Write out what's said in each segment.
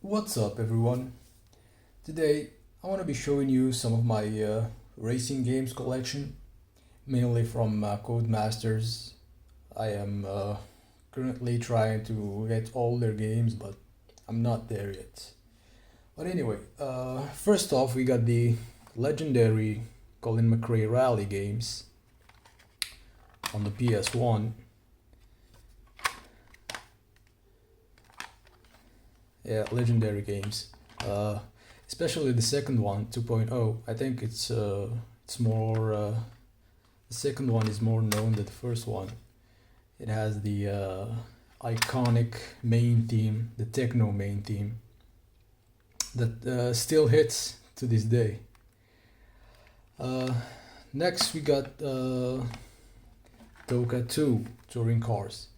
What's up, everyone? Today I want to be showing you some of my racing games collection, mainly from Codemasters. I am currently trying to get all their games, but I'm not there yet. But anyway, first off, we got the legendary Colin McRae Rally games on the PS1. Yeah, legendary games. Uh, Especially the second one, 2.0. I think it's more the second one is more known than the first one. It has the iconic main theme, the techno main theme that still hits to this day. Uh, Next we got Toka 2 touring cars.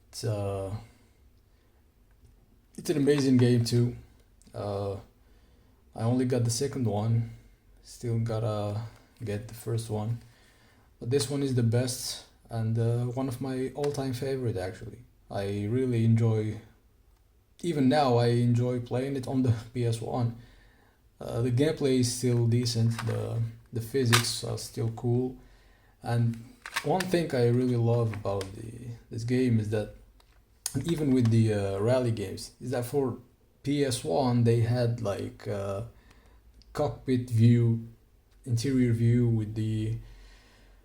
It's uh, it's an amazing game too. Uh, I only got the second one, still gotta get the first one. But this one is the best and one of my all-time favorite actually. I really enjoy, even now I enjoy playing it on the PS1. The gameplay is still decent, the physics are still cool, and one thing I really love about this game is that even with the rally games is that for PS1 they had like cockpit view, interior view with the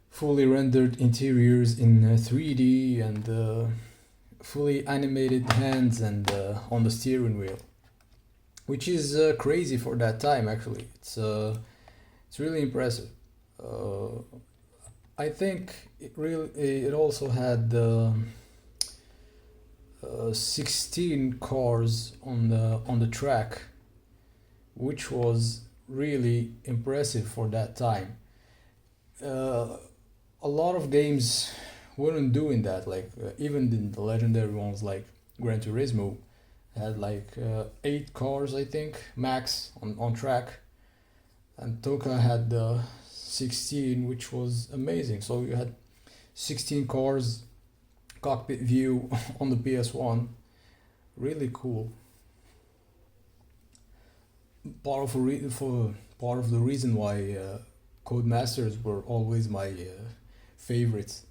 fully rendered interiors in 3D and fully animated hands and on the steering wheel, which is crazy for that time. Actually, it's really impressive. Uh, I think it also had 16 cars on the track, which was really impressive for that time. Uh, a lot of games weren't doing that. Like even the legendary ones like Gran Turismo had like 8 cars, I think, max on track, and Toka had 16, which was amazing. So you had 16 cars, cockpit view on the PS1, really cool. Part of the reason why Codemasters were always my favorites.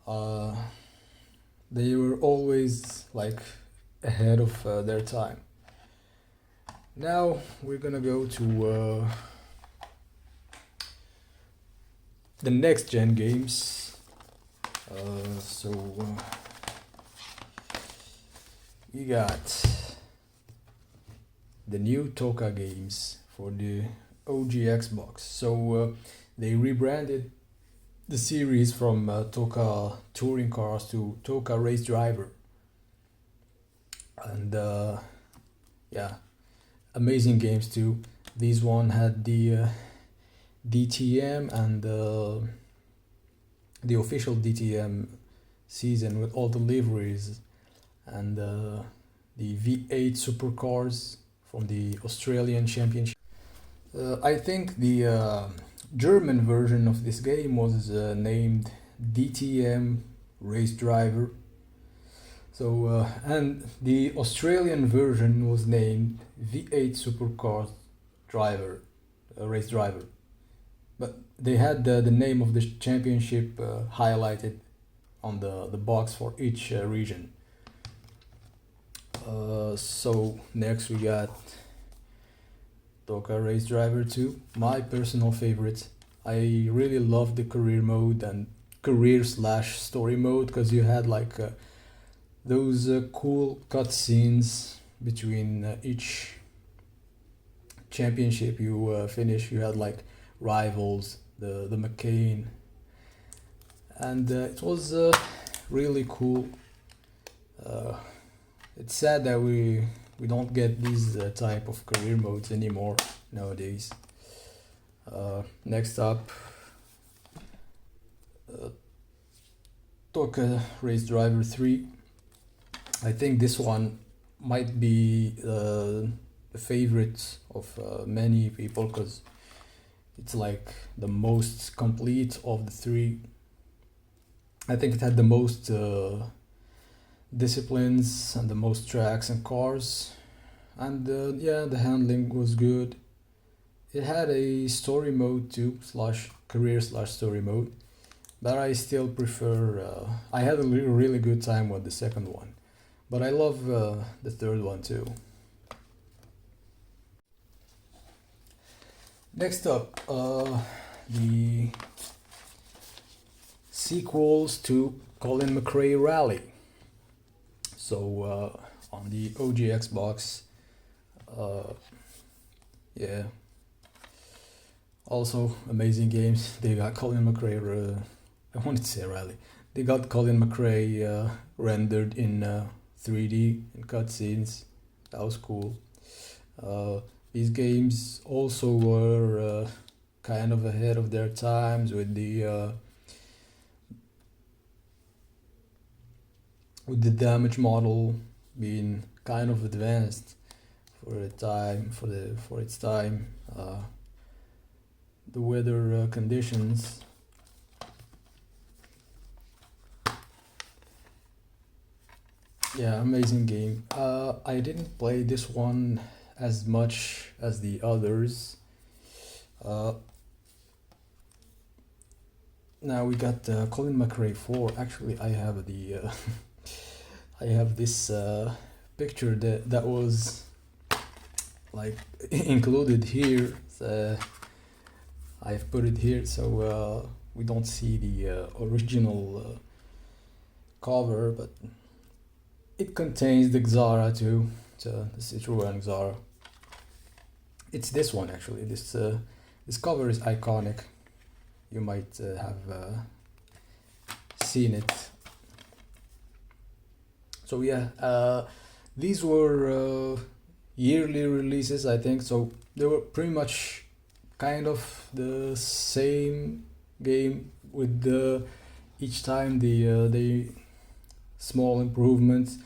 Uh, they were always like ahead of their time. Now we're gonna go to the next gen games. We got the new Toka games for the OG Xbox. They rebranded the series from Toka Touring Cars to Toka Race Driver. And yeah, amazing games too. These one had the DTM and the official DTM season with all the liveries and the V8 supercars from the Australian Championship. I think the German version of this game was named DTM Race Driver. And the Australian version was named V8 Supercars Driver, Race Driver. But they had the name of the championship highlighted on the box for each region. So next we got Toka Race Driver 2, my personal favorite. I really love the career mode and career/story mode because you had like those cool cutscenes between each championship you finish. You had like rivals, the McCain, and it was really cool. Uh, it's sad that we don't get these type of career modes anymore nowadays. Next up, uh, Toka Race Driver 3. I think this one might be the favorite of many people because it's like the most complete of the three. I think it had the most disciplines and the most tracks and cars. And yeah, the handling was good. It had a story mode too, slash career slash story mode, but I still prefer. I had a really good time with the second one, but I love the third one too. Next up, the sequels to Colin McRae Rally. So on the OG Xbox, uh, yeah, also amazing games. They got Colin McRae. I wanted to say Rally. They got Colin McRae rendered in 3D in cutscenes. That was cool. Uh, these games also were kind of ahead of their times with the damage model being kind of advanced for its time. The weather conditions. Yeah, amazing game. I didn't play this one as much as the others. Uh, Now we got Colin McRae 4. Actually, I have the I have this picture that was like included here. I've put it here so we don't see the original cover, but it contains the Xara too, the Citroen Xara. It's this one actually. This cover is iconic. You might have seen it. So yeah, these were yearly releases, I think. So they were pretty much kind of the same game with each time the small improvements,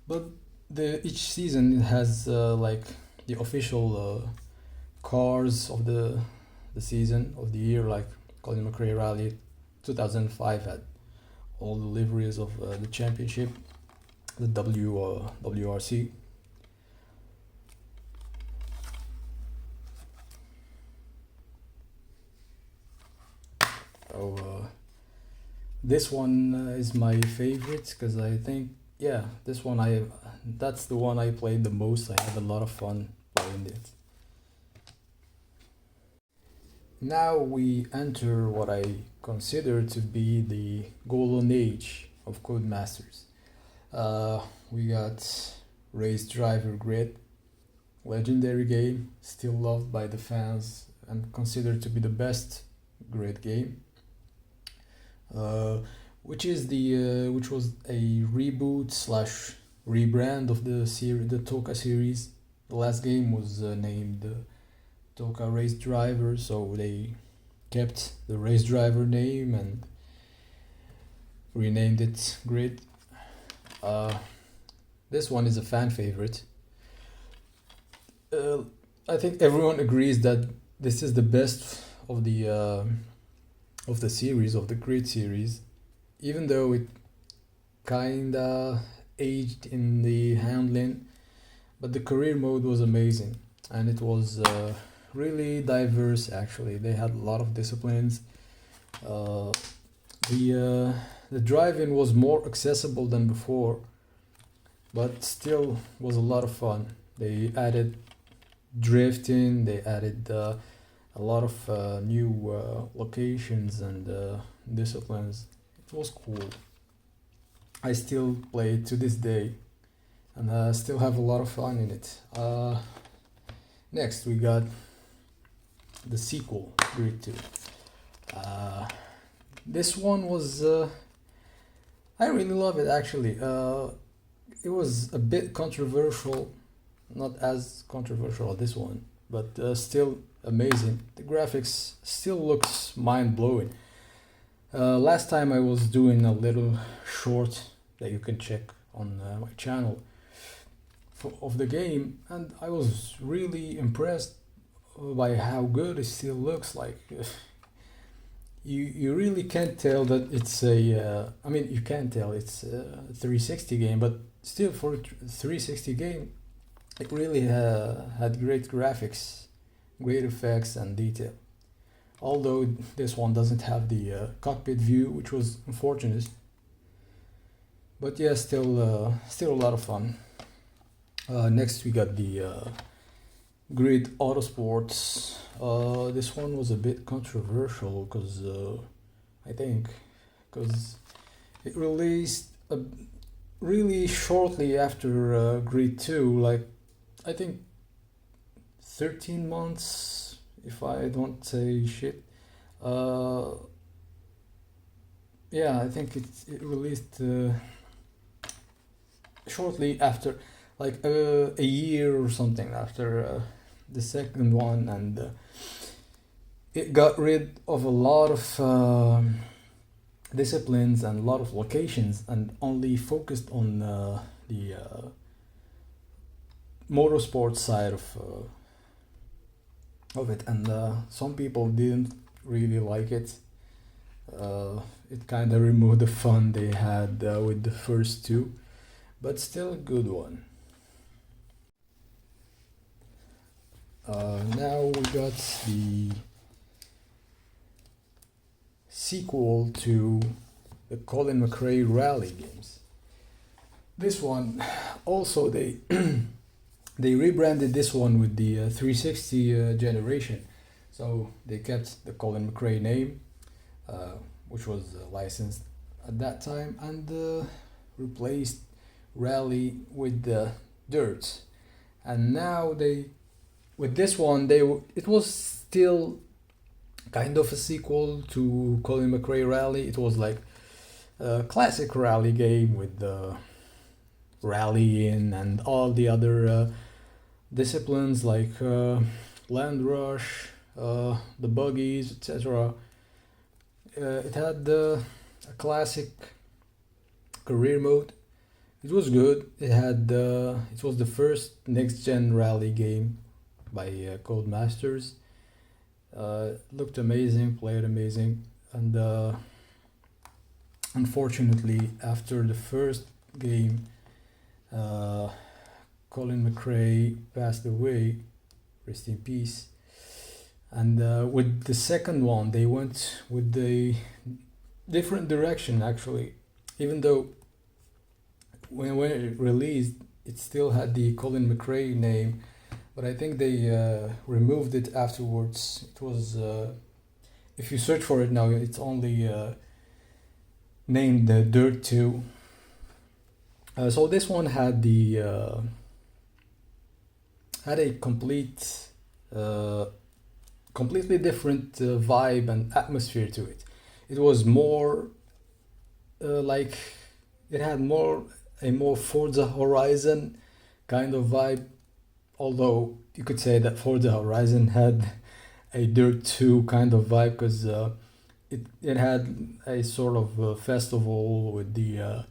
but the each season has like the official cars of the season of the year, like Colin McRae Rally 2005 had all the liveries of the championship, the WRC. So this one is my favorite because I think, yeah, that's the one I played the most. I had a lot of fun playing it. Now we enter what I consider to be the golden age of Codemasters. We got Race Driver Grid, legendary game, still loved by the fans and considered to be the best grid game. Which was a reboot slash rebrand of the Toka series. The last game was named Toka Race Driver, so they kept the Race Driver name and renamed it Grid. This one is a fan favorite. I think everyone agrees that this is the best of the series, of the Grid series, even though it kinda aged in the handling, but the career mode was amazing and it was really diverse. Actually, they had a lot of disciplines. Uh, the drive-in was more accessible than before, but still was a lot of fun. They added drifting. They added a lot of new locations and disciplines. It was cool. I still play it to this day, and still have a lot of fun in it. Next, we got the sequel, Grid 2. This one was I really love it actually. It was a bit controversial, not as controversial as this one, but still amazing. The graphics still looks mind blowing. Last time I was doing a little short that you can check on my channel of the game, and I was really impressed by how good it still looks like. you really can't tell that it's a. I mean, you can tell it's a 360 game, but still for a 360 game, it really had great graphics, great effects and detail. Although this one doesn't have the cockpit view, which was unfortunate. But yeah, still a lot of fun. Next we got the Grid Autosports. This one was a bit controversial because I think because it released really shortly after Grid 2, like I think 13 months, if I don't say shit. Yeah, I think it released shortly after, like a year or something after the second one, and it got rid of a lot of disciplines and a lot of locations, and only focused on the motorsport side of it. And some people didn't really like it. It kind of removed the fun they had with the first two, but still a good one. Now we got the sequel to the Colin McRae Rally games. This one also they they rebranded this one with the 360 generation, so they kept the Colin McRae name, which was licensed at that time, and replaced Rally with the Dirt. And now with this one, it was still kind of a sequel to Colin McRae Rally. It was like a classic rally game with the rallying and all the other disciplines like land rush, the buggies, etc. It had a classic career mode. It was good. It was the first next gen rally game by Codemasters. Looked amazing, played amazing, and unfortunately, after the first game, Colin McRae passed away. Rest in peace. And with the second one, they went with a different direction actually. Even though when it released, it still had the Colin McRae name, but I think they removed it afterwards. It was, if you search for it now, it's only named Dirt 2. So this one had had a completely different vibe and atmosphere to it. It was more like it had a more Forza Horizon kind of vibe, although you could say that Forza Horizon had a Dirt 2 kind of vibe, because it had a sort of festival with the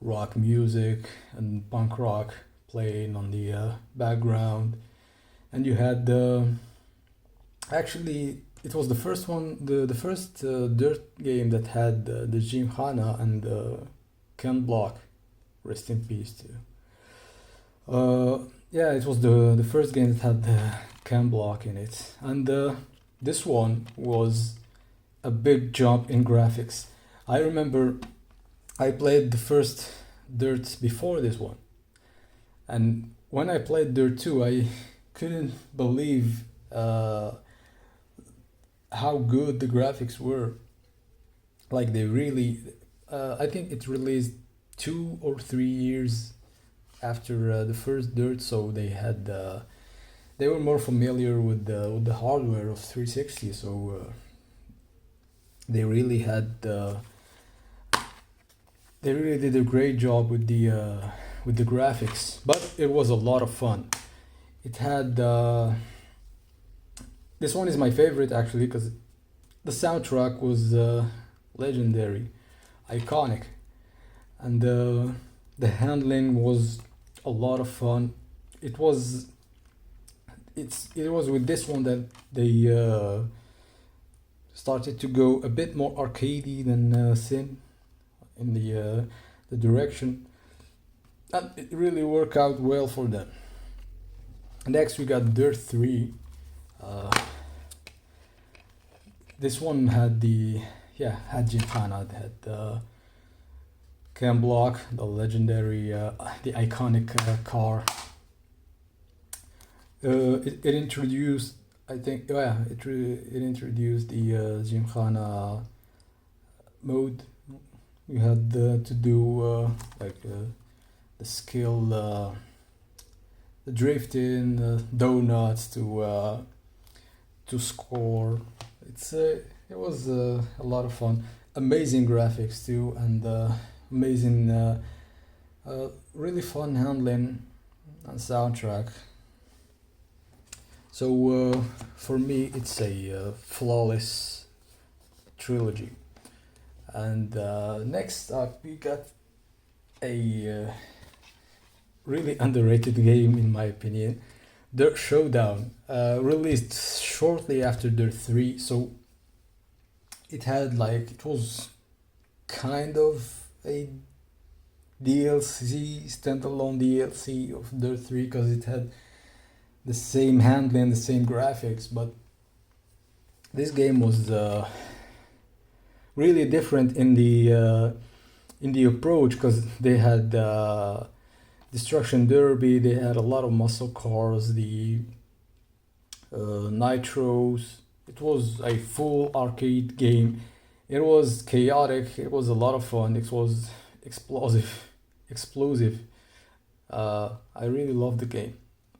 rock music and punk rock playing on the background, and you had actually it was the first one, the first Dirt game that had the Gymkhana and Ken Block, rest in peace too. Yeah, it was the first game that had the Ken Block in it, and this one was a big jump in graphics. I remember I played the first Dirt before this one, and when I played Dirt 2, I couldn't believe how good the graphics were. Like they really, I think it released 2 or 3 years after the first Dirt, so they were more familiar with the hardware of 360, so they really they really did a great job with the graphics. But it was a lot of fun. It had this one is my favorite actually, because the soundtrack was legendary, iconic, and the handling was a lot of fun. It was with this one that they started to go a bit more arcadey than sim in the direction, and it really worked out well for them. Next we got Dirt 3. Uh, this one had had Gymkhana, it had Cam Block, the legendary, the iconic car. It introduced, I think, it introduced the Gymkhana mode. You had to do the skill, the drifting, donuts to score. It was a lot of fun. Amazing graphics too, and amazing, really fun handling and soundtrack. So for me, it's a flawless trilogy. And next up, we got a really underrated game, in my opinion, Dirt Showdown, released shortly after Dirt 3. So it was kind of a DLC, standalone DLC of Dirt 3, because it had the same handling, the same graphics, but this game was really different in the approach, because they had Destruction Derby, they had a lot of muscle cars, the nitros. It was a full arcade game. It was chaotic. It was a lot of fun. It was explosive. I really loved the game.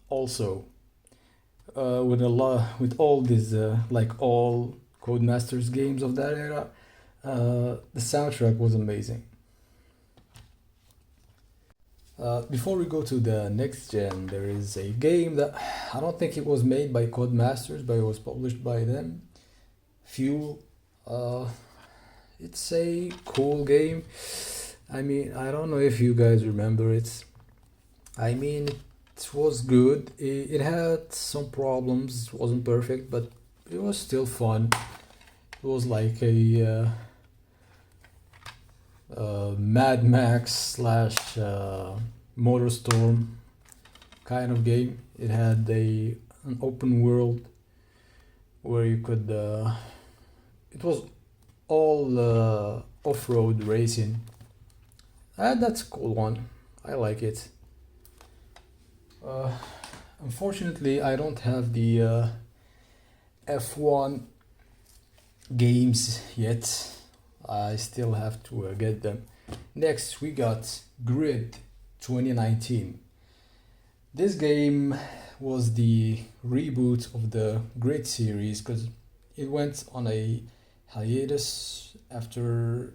Also, with all these like all Codemasters games of that era, the soundtrack was amazing. Before we go to the next gen, there is a game that I don't think it was made by Codemasters, but it was published by them. Fuel. It's a cool game. I mean, I don't know if you guys remember it. I mean, it was good. It had some problems. It wasn't perfect, but it was still fun. It was like a Mad Max slash Motorstorm kind of game. It had an open world where you could. It was all off-road racing. That's a cool one. I like it. Unfortunately, I don't have the F1 games yet. I still have to get them. Next, we got Grid 2019. This game was the reboot of the Grid series, because it went on a hiatus after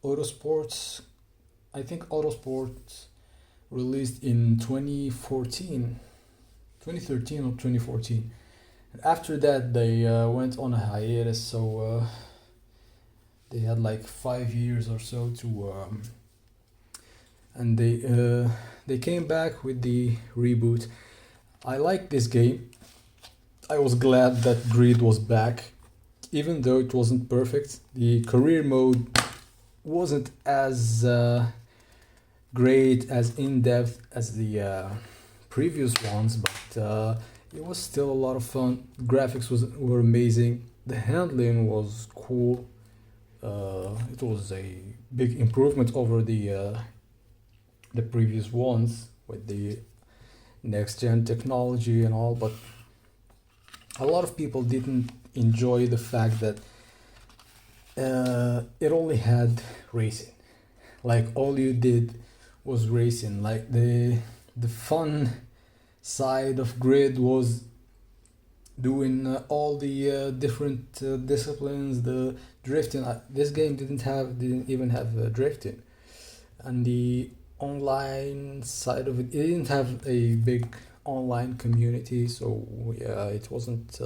Autosports. I think Autosports released in 2013 or 2014. And after that, they went on a hiatus, so they had like 5 years or so to and they came back with the reboot. I like this game. I was glad that Grid was back, even though it wasn't perfect. The career mode wasn't as great, as in-depth as the previous ones, but it was still a lot of fun. Graphics were amazing. The handling was cool. It was a big improvement over the previous ones with the next gen technology and all, but a lot of people didn't enjoy the fact that it only had racing. Like all you did was racing. Like the fun side of Grid was doing all the different disciplines, the drifting. This game didn't even have drifting, and the online side of it didn't have a big online community, so yeah, it wasn't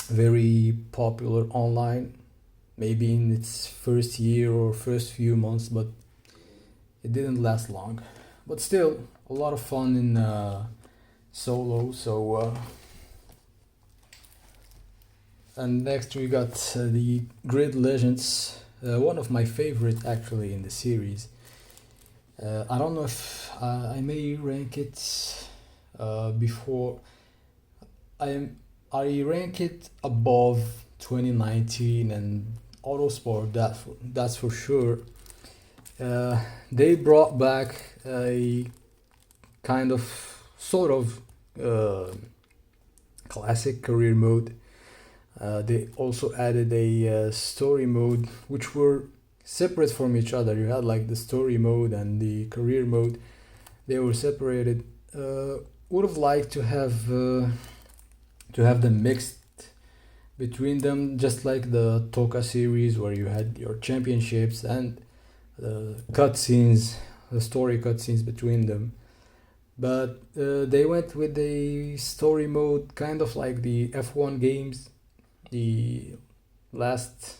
very popular online. Maybe in its first year or first few months, but it didn't last long. But still, a lot of fun in solo. So And next we got the Grid Legends, one of my favorite actually in the series. I don't know if I may rank it before. I rank it above 2019 and Autosport. That's for sure. They brought back a kind of sort of uh, classic career mode. They also added a story mode, which were separate from each other. You had like the story mode and the career mode. They were separated. Would have liked to have them mixed between them, just like the Toka series, where you had your championships and the cutscenes, the story cutscenes between them. But they went with the story mode, kind of like the F1 games, the last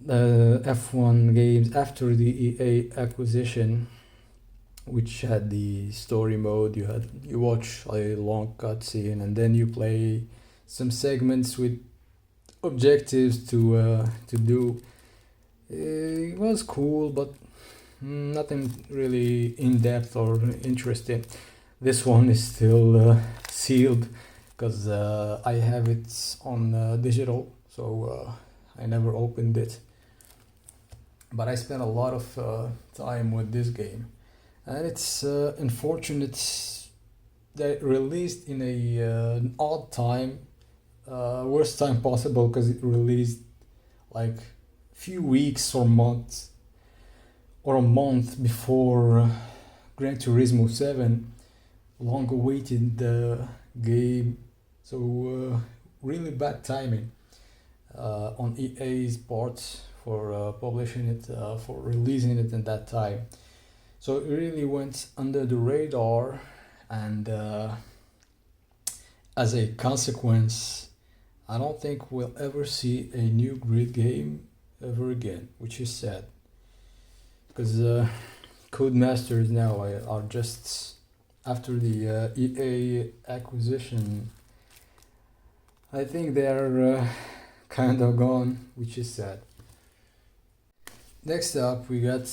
F1 games after the EA acquisition, which had the story mode. You watch a long cutscene and then you play some segments with objectives to do. It was cool, but nothing really in depth or interesting. This one is still sealed because I have it on digital, so I never opened it. But I spent a lot of time with this game, and it's unfortunate that it released in a an odd time, worst time possible, because it released like few weeks or months or a month before Gran Turismo 7, long awaited game. So really bad timing on EA's part for publishing it, for releasing it in that time. So it really went under the radar, and as a consequence, I don't think we'll ever see a new Grid game ever again, which is sad. Because Codemasters now are just after the EA acquisition. I think they are kind of gone, which is sad. Next up, we got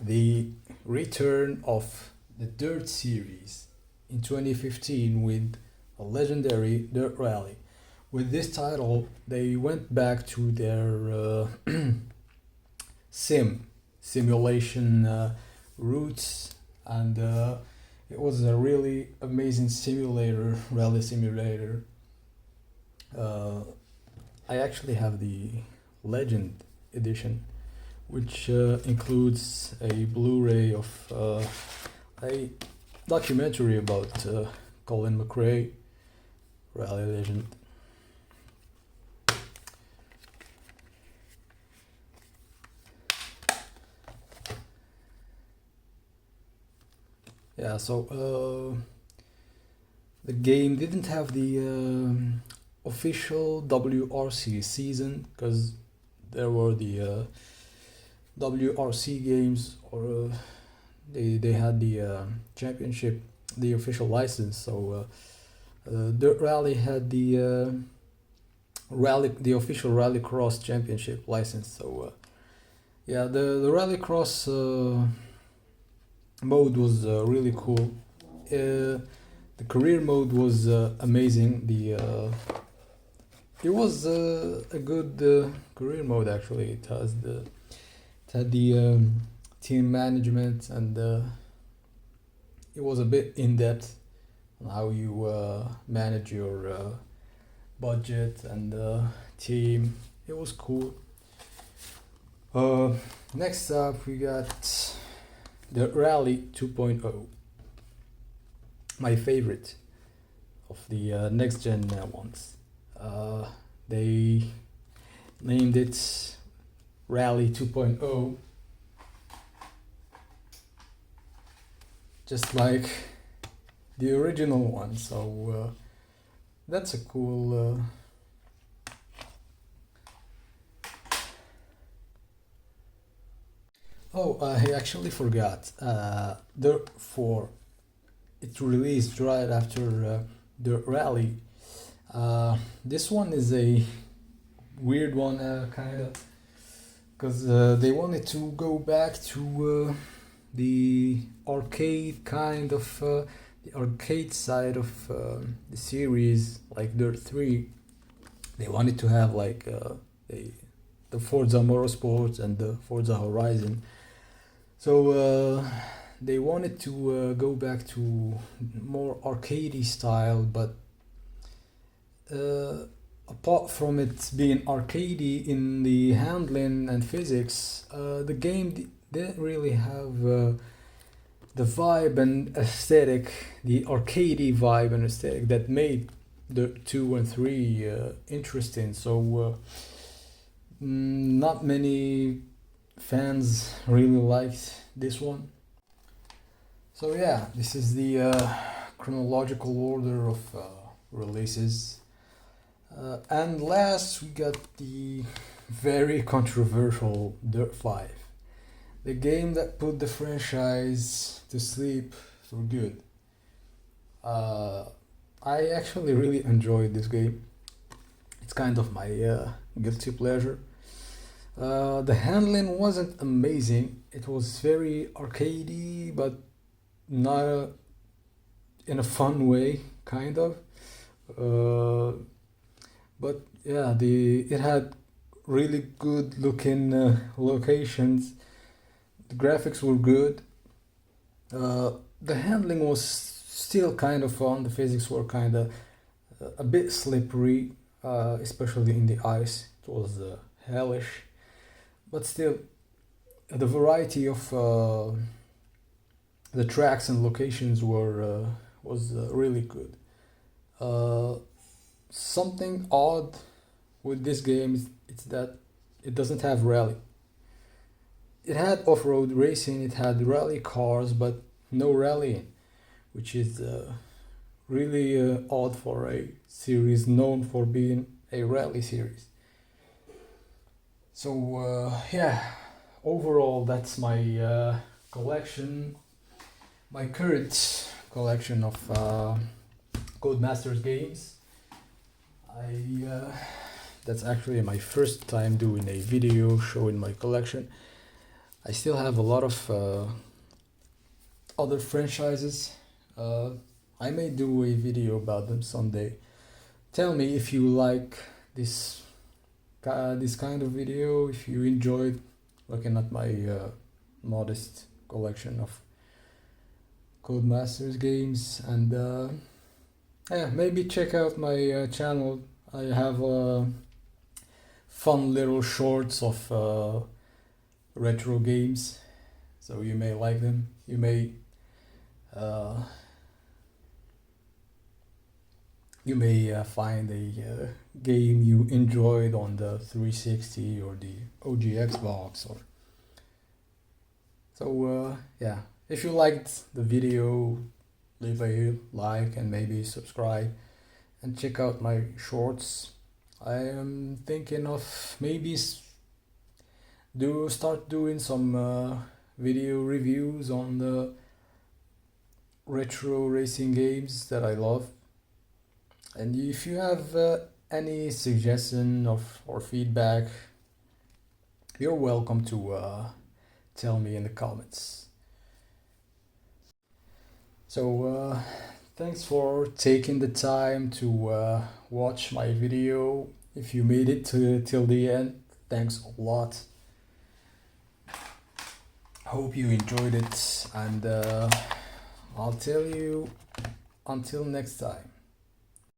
the return of the Dirt series in 2015 with a legendary Dirt Rally. With this title, they went back to their simulation roots, and it was a really amazing simulator, rally simulator. I actually have the Legend edition, which includes a Blu-ray of a documentary about Colin McRae, rally legend. Yeah, so the game didn't have the official WRC season, because there were the WRC games, or they had the championship, the official license. So Dirt Rally had the official Rallycross championship license. So yeah, the Rallycross mode was really cool. The career mode was amazing. It was a good career mode actually. It had the team management, and it was a bit in depth on how you manage your budget and team. It was cool. Next up, we got the Rally 2.0, my favorite of the next gen ones. They named it Rally 2.0, just like the original one. So that's a cool. Oh, I actually forgot. Therefore, it released right after the rally. This one is a weird one, kind of, because they wanted to go back to the arcade kind of the arcade side of the series, like Dirt 3. They wanted to have like the Forza Motorsports and the Forza Horizon. So they wanted to go back to more arcadey style, but apart from it being arcadey in the handling and physics, the game didn't really have the vibe and aesthetic, the arcadey vibe and aesthetic that made the 2 and 3 interesting. So not many fans really liked this one. So yeah, this is the chronological order of releases. And last we got the very controversial Dirt 5, the game that put the franchise to sleep for good. I actually really enjoyed this game. It's kind of my guilty pleasure. The handling wasn't amazing. It was very arcadey, but not in a fun way, kind of. But yeah, it had really good looking locations. The graphics were good. The handling was still kind of fun. The physics were kind of a bit slippery, especially in the ice. It was hellish, but still, the variety of the tracks and locations was really good. Something odd with this game is it's that it doesn't have rally. It had off-road racing, it had rally cars, but no rallying, which is really odd for a series known for being a rally series. So yeah, overall that's my collection, my current collection of Codemasters games. That's actually my first time doing a video showing my collection. I still have a lot of other franchises. I may do a video about them someday. Tell me if you like this kind of video, if you enjoyed looking at my modest collection of Codemasters games, and yeah, maybe check out my channel. I have fun little shorts of retro games, so you may like them. You may find a game you enjoyed on the 360 or the OG Xbox, or so yeah. If you liked the video, leave a like and maybe subscribe and check out my shorts. I am thinking of maybe start doing some video reviews on the retro racing games that I love. And if you have any suggestion or feedback, you're welcome to tell me in the comments. So thanks for taking the time to watch my video. If you made it till the end, thanks a lot. Hope you enjoyed it, and I'll tell you until next time.